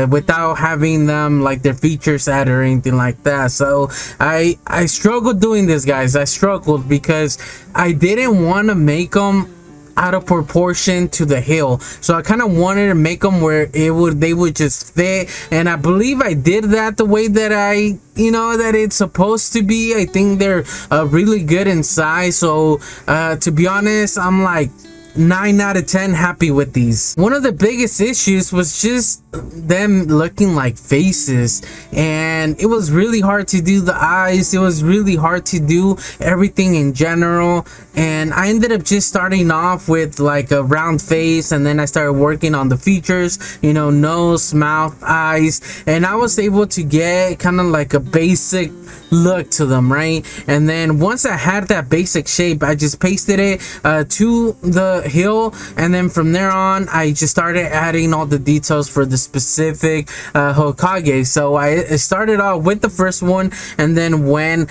without having them like their features added or anything like that. So I struggled doing this, guys. I struggled because I didn't want to make them out of proportion to the hill, so I kind of wanted to make them where they would just fit. And I believe I did that the way that that it's supposed to be. I think they're really good in size. So to be honest, I'm like 9 out of 10 happy with these. One of the biggest issues was just them looking like faces, and it was really hard to do the eyes. It was really hard to do everything in general, and I ended up just starting off with like a round face, and then I started working on the features, nose, mouth, eyes, and I was able to get kind of like a basic look to them, right? And then once I had that basic shape, I just pasted it to the hill, and then from there on I just started adding all the details for the specific Hokage. So I started off with the first one and then went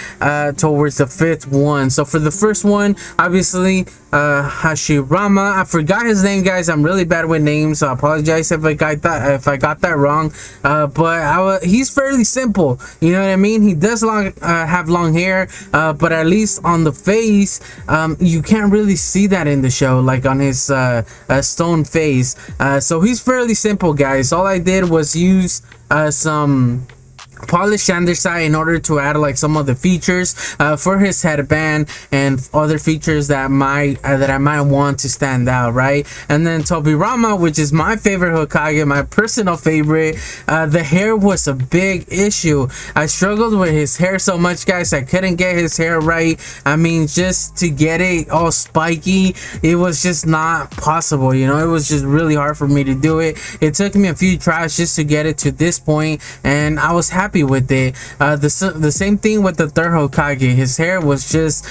towards the fifth one. So for the first one, obviously Hashirama, I forgot his name, guys. I'm really bad with names, so I apologize if I got that wrong, but he's fairly simple, you know what I mean? He does have long hair, but at least on the face, you can't really see that in the show, like on his stone face. So he's fairly simple, guys. All I did was use some polished andesite in order to add like some of the features for his headband and other features that I might want to stand out, right? And then Tobirama, which is my favorite Hokage, my personal favorite, the hair was a big issue. I struggled with his hair so much, guys. I couldn't get his hair right. I mean, just to get it all spiky, it was just not possible, it was just really hard for me to do it. It took me a few tries just to get it to this point, and I was happy with it. The same thing with the third Hokage. His hair was just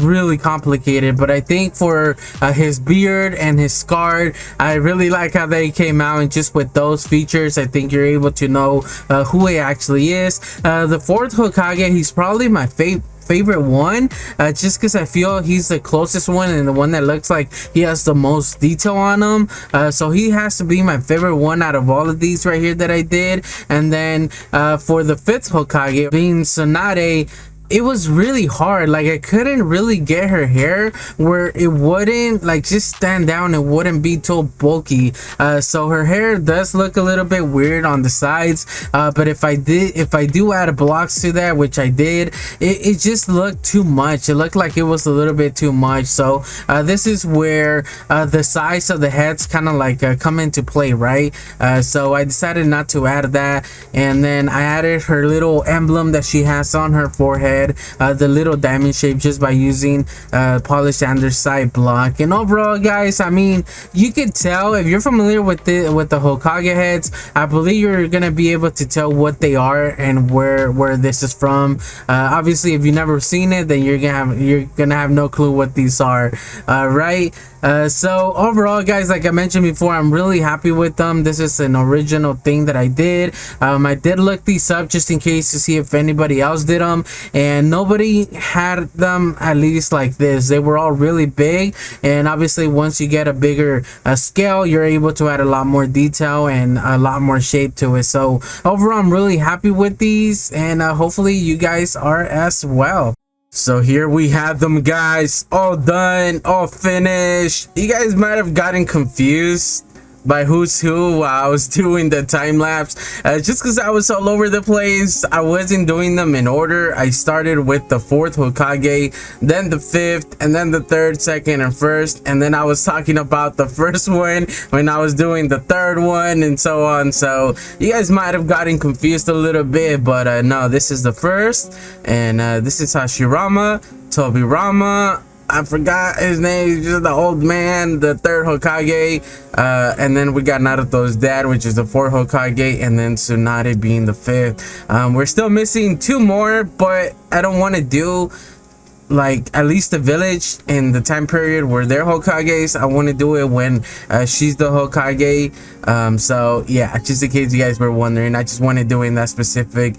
really complicated, but I think for his beard and his scar, I really like how they came out, and just with those features, I think you're able to know who he actually is. The fourth Hokage, he's probably my favorite one, just because I feel he's the closest one and the one that looks like he has the most detail on him. So he has to be my favorite one out of all of these right here that I did. And then for the fifth Hokage, being Tsunade, it was really hard. Like, I couldn't really get her hair where it wouldn't like just stand down and wouldn't be too bulky. So her hair does look a little bit weird on the sides, but if I do add blocks to that, which I did, it just looked too much. It looked like it was a little bit too much. So this is where the size of the heads kind of like come into play, right? So I decided not to add that, and then I added her little emblem that she has on her forehead, the little diamond shape, just by using polished andesite block. And overall, guys, I mean, you could tell if you're familiar with the Hokage heads. I believe you're gonna be able to tell what they are and where this is from. Obviously, if you've never seen it, then you're gonna have no clue what these are, right? So overall, guys, like I mentioned before, I'm really happy with them. This is an original thing that I did. I did look these up just in case to see if anybody else did them, and nobody had them at least like this. They were all really big, and obviously once you get a bigger scale, you're able to add a lot more detail and a lot more shape to it. So overall, I'm really happy with these, and hopefully you guys are as well. So here we have them, guys, all done, all finished. You guys might have gotten confused by who's who while I was doing the time lapse, just because I was all over the place. I wasn't doing them in order. I started with the fourth Hokage, then the fifth, and then the third, second, and first, and then I was talking about the first one when I was doing the third one, and so on. So you guys might have gotten confused a little bit, but no, this is the first, and this is Hashirama, Tobirama, I forgot his name, just the old man, the third Hokage, and then we got Naruto's dad, which is the fourth Hokage, and then Tsunade being the fifth. We're still missing two more, but I don't want to do like at least the village in the time period where they're Hokages. I want to do it when she's the Hokage. So yeah, just in case you guys were wondering, I just want to do it in that specific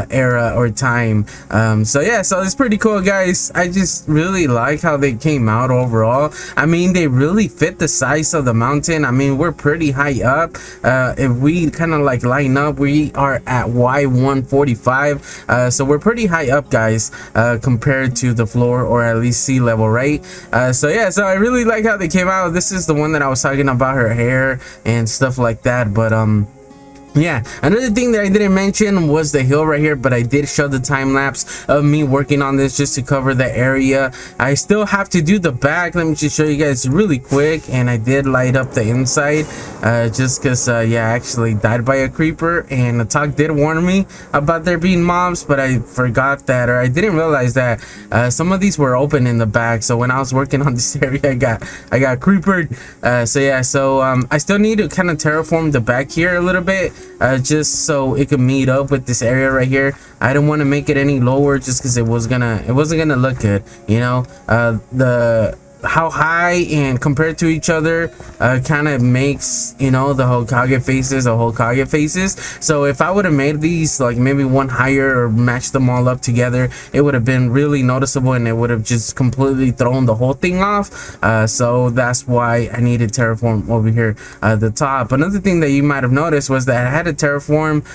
era or time. So yeah, so it's pretty cool, guys. I just really like how they came out overall. I mean, they really fit the size of the mountain. I mean, we're pretty high up. If we kind of like line up, we are at Y145, so we're pretty high up, guys, compared to the floor, or at least sea level, right? So yeah, so I really like how they came out. This is the one that I was talking about, her hair and stuff like that. But yeah, another thing that I didn't mention was the hill right here, but I did show the time lapse of me working on this just to cover the area. I still have to do the back. Let me just show you guys really quick. And I did light up the inside just because yeah, I actually died by a creeper, and the talk did warn me about there being mobs, but I forgot that, or I didn't realize that some of these were open in the back. So when I was working on this area, I got creepered. So yeah, so I still need to kind of terraform the back here a little bit, just so it could meet up with this area right here. I don't want to make it any lower just because it wasn't gonna look good, you know. How high and compared to each other kind of makes, you know, the Hokage faces or Hokage faces. So if I would have made these like maybe one higher or matched them all up together, it would have been really noticeable, and it would have just completely thrown the whole thing off. So that's why I needed terraform over here at the top. Another thing that you might have noticed was that I had to terraform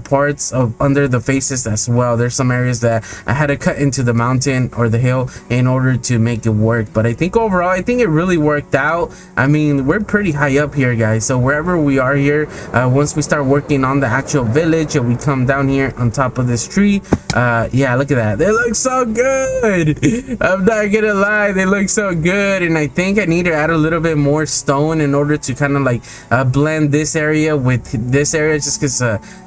parts of under the faces as well. There's some areas that I had to cut into the mountain or the hill in order to make it work, but I think overall, I think it really worked out. I mean, we're pretty high up here, guys, so wherever we are here, once we start working on the actual village and we come down here on top of this tree, yeah, look at that, they look so good. I'm not gonna lie, they look so good. And I think I need to add a little bit more stone in order to kind of like blend this area with this area, just because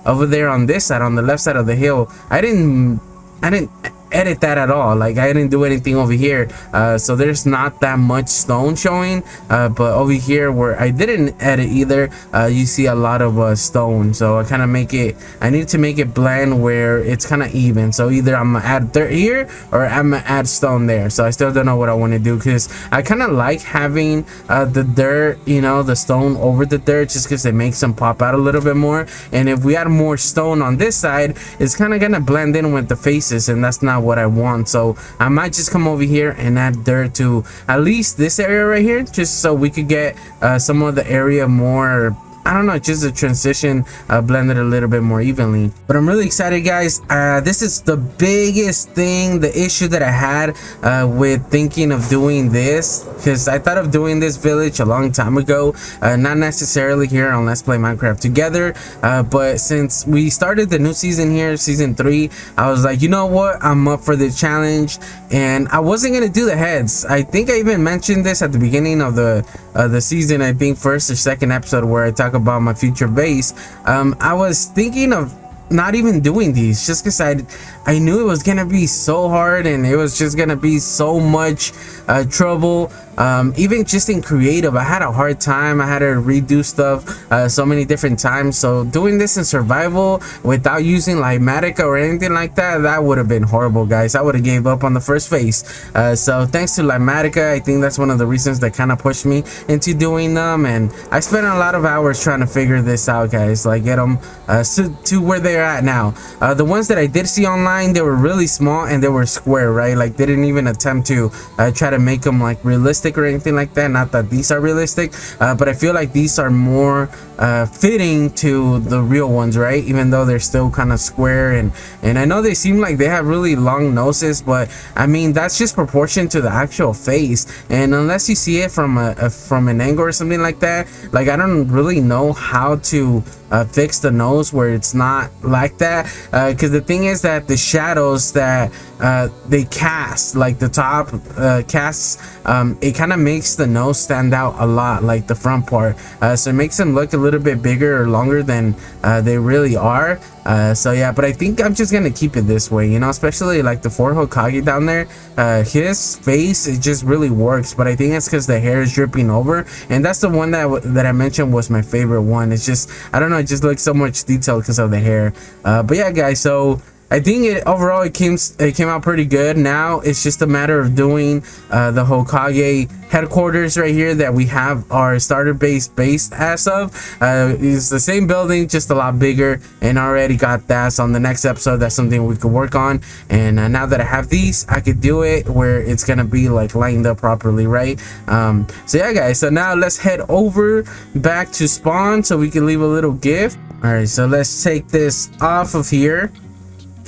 over there on this side, on the left side of the hill, I didn't edit that at all. Like, I didn't do anything over here, so there's not that much stone showing, but over here where I didn't edit either, you see a lot of stone. So I kind of I need to make it blend where it's kind of even. So either I'm gonna add dirt here or I'm gonna add stone there. So I still don't know what I want to do, because I kind of like having the dirt, you know, the stone over the dirt, just because it makes them pop out a little bit more. And if we add more stone on this side, it's kind of gonna blend in with the faces, and that's not what I want. So I might just come over here and add dirt to at least this area right here, just so we could get some of the area more, I don't know, just a transition blended a little bit more evenly. But I'm really excited, guys. This is the biggest thing, the issue that I had with thinking of doing this, because I thought of doing this village a long time ago, not necessarily here on Let's Play Minecraft Together, but since we started the new season here, season 3, I was like, you know what, I'm up for the challenge. And I wasn't gonna do the heads. I think I even mentioned this at the beginning of the season, I think first or second episode, where I talk about my future base. I was thinking of not even doing these, just because I knew it was gonna be so hard, and it was just gonna be so much trouble. Even just in creative, I had a hard time. I had to redo stuff so many different times. So doing this in survival without using Limatica or anything like that, that would have been horrible, guys. I would have gave up on the first phase. So thanks to Limatica, I think that's one of the reasons that kind of pushed me into doing them. And I spent a lot of hours trying to figure this out, guys, like get them to where they're at now. The ones that I did see online, they were really small and they were square, right? Like they didn't even attempt to try to make them like realistic or anything like that. Not that these are realistic, but I feel like these are more fitting to the real ones, right? Even though they're still kind of square, and I know they seem like they have really long noses, but I mean, that's just proportion to the actual face. And unless you see it from an angle or something like that, like I don't really know how to fix the nose where it's not like that, because the thing is that the shadows that they cast, like the top casts, it kind of makes the nose stand out a lot, like the front part, so it makes them look a little bit bigger or longer than they really are. So yeah, but I think I'm just gonna keep it this way, you know, especially like the 4 Hokage down there, his face, it just really works. But I think it's because the hair is dripping over, and that's the one that I mentioned was my favorite one. It's just, I don't know, it just looks so much detailed because of the hair. But yeah, guys, so I think it came out pretty good. Now it's just a matter of doing the Hokage headquarters right here that we have our starter base based as of. It's the same building, just a lot bigger, and I already got that. So on the next episode, that's something we could work on. And now that I have these, I could do it where it's gonna be like lined up properly, right? So yeah, guys, so now let's head over back to spawn so we can leave a little gift. All right, so let's take this off of here.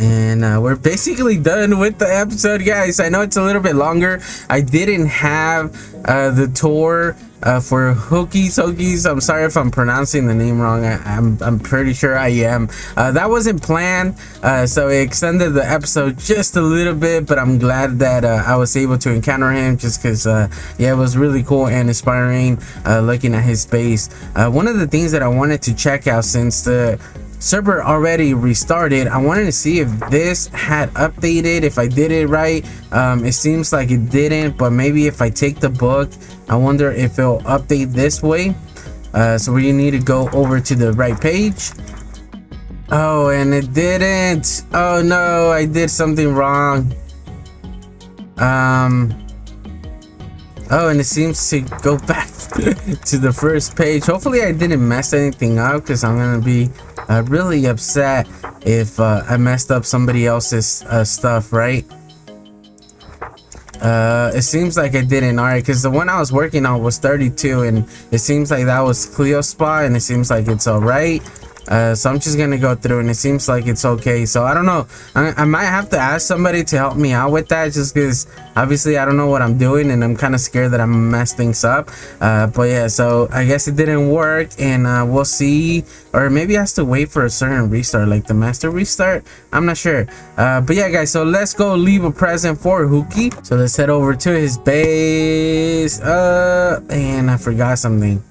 And we're basically done with the episode, guys. I know it's a little bit longer. I didn't have the tour for Hokage. I'm sorry if I'm pronouncing the name wrong. I'm pretty sure I am. That wasn't planned, so it extended the episode just a little bit, but I'm glad that I was able to encounter him, just because yeah, it was really cool and inspiring looking at his base. One of the things that I wanted to check out, since the server already restarted, I wanted to see if this had updated, if I did it right. It seems like it didn't, but maybe if I take the book, I wonder if it'll update this way. So we need to go over to the right page. Oh, and it didn't. Oh no, I did something wrong. Oh, and it seems to go back to the first page. Hopefully I didn't mess anything up, because I'm gonna be really upset if I messed up somebody else's stuff, right? It seems like I didn't. All right, because the one I was working on was 32, and it seems like that was Cleo's spot, and it seems like it's all right. So I'm just gonna go through, and it seems like it's okay. So I don't know, I might have to ask somebody to help me out with that, just because obviously I don't know what I'm doing, and I'm kind of scared that I'm gonna mess things up. But yeah, so I guess it didn't work, and we'll see. Or maybe I have to wait for a certain restart, like the master restart. I'm not sure. But yeah, guys, so let's go leave a present for Hokage. So let's head over to his base. And I forgot something.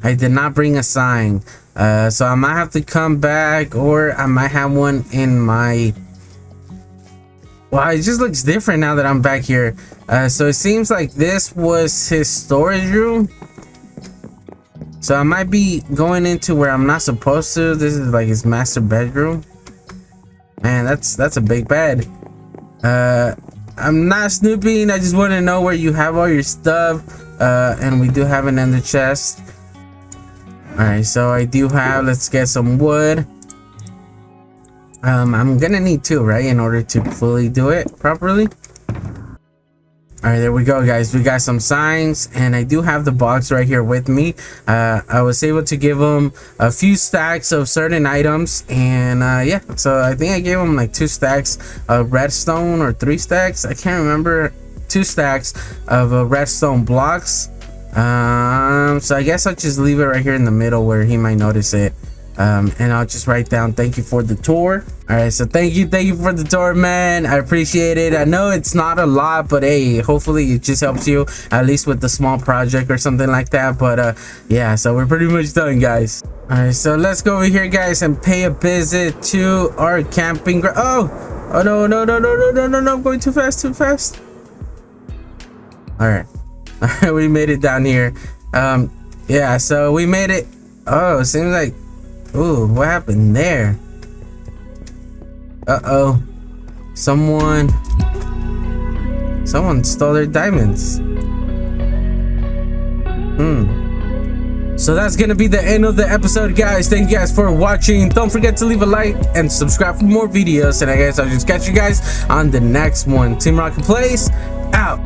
I did not bring a sign. So I might have to come back, or I might have one in my... Well, it just looks different now that I'm back here. So it seems like this was his storage room. So I might be going into where I'm not supposed to. This is like his master bedroom. Man, that's a big bed. I'm not snooping. I just want to know where you have all your stuff. And we do have an ender chest. Alright, so I do have, let's get some wood. I'm gonna need 2, right, in order to fully do it properly. Alright, there we go, guys. We got some signs, and I do have the box right here with me. I was able to give him a few stacks of certain items, and yeah, so I think I gave him like 2 stacks of redstone, or 3 stacks, I can't remember. 2 stacks of redstone blocks. So I guess I'll just leave it right here in the middle where he might notice it. And I'll just write down, thank you for the tour. All right, so thank you for the tour, man. I appreciate it. I know it's not a lot, but hey, hopefully it just helps you at least with the small project or something like that. But yeah, so we're pretty much done, guys. All right, so let's go over here, guys, and pay a visit to our camping ground. Oh no, I'm going too fast. All right. We made it down here. Yeah, so we made it. Oh, it seems like, ooh, what happened there? Uh-oh, someone stole their diamonds. So that's gonna be the end of the episode, guys. Thank you guys for watching. Don't forget to leave a like and subscribe for more videos, and I guess I'll just catch you guys on the next one. Team Rocket Plays out.